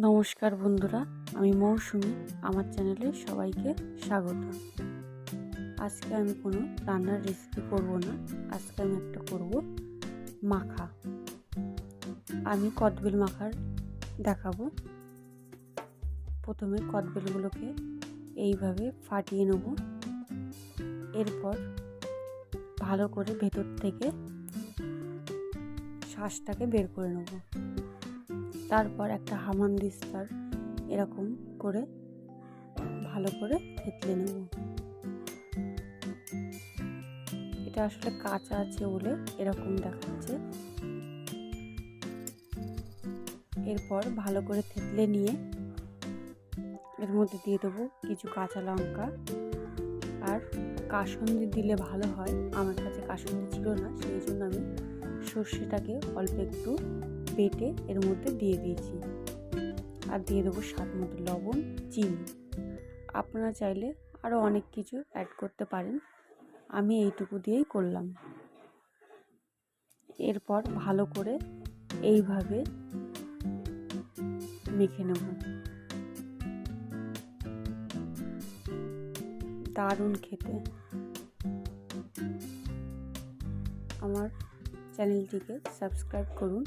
নমস্কার বন্ধুরা, আমি মৌসুমি। আমার চ্যানেলে সবাইকে স্বাগত। আজকে আমি কোনো রান্নার রেসিপি করব না। আজকে আমি একটা করব মাখা। আমি কদবেল মাখার দেখাবো। প্রথমে কদবেলগুলোকে এইভাবে ফাটিয়ে নেব। এরপর ভালো করে ভেতর থেকে শাঁসটাকে বের করে নেব। তারপর একটা হামানদিস্তার এরকম করে ভালো করে থেতলে নেব। এটা আসলে কাঁচা আছে বলে এরকম দেখাচ্ছে। এরপর ভালো করে থেতলে নিয়ে এর মধ্যে দিয়ে দেবো কিছু কাঁচা লঙ্কা আর কাসুন্দি দিলে ভালো হয়। আমার কাছে কাসুন্দি ছিল না, সেই জন্য আমি সর্ষেটাকে অল্প একটু বেটে এর মধ্যে দিয়ে দিয়েছি। আর দিয়ে দেবো স্বাদ মতো লবণ, চিনি। আপনারা চাইলে আরও অনেক কিছু অ্যাড করতে পারেন, আমি এইটুকু দিয়েই করলাম। এরপর ভালো করে এইভাবে মেখে নেব। দারুণ খেতে। আমার চ্যানেলটিকে সাবস্ক্রাইব করুন।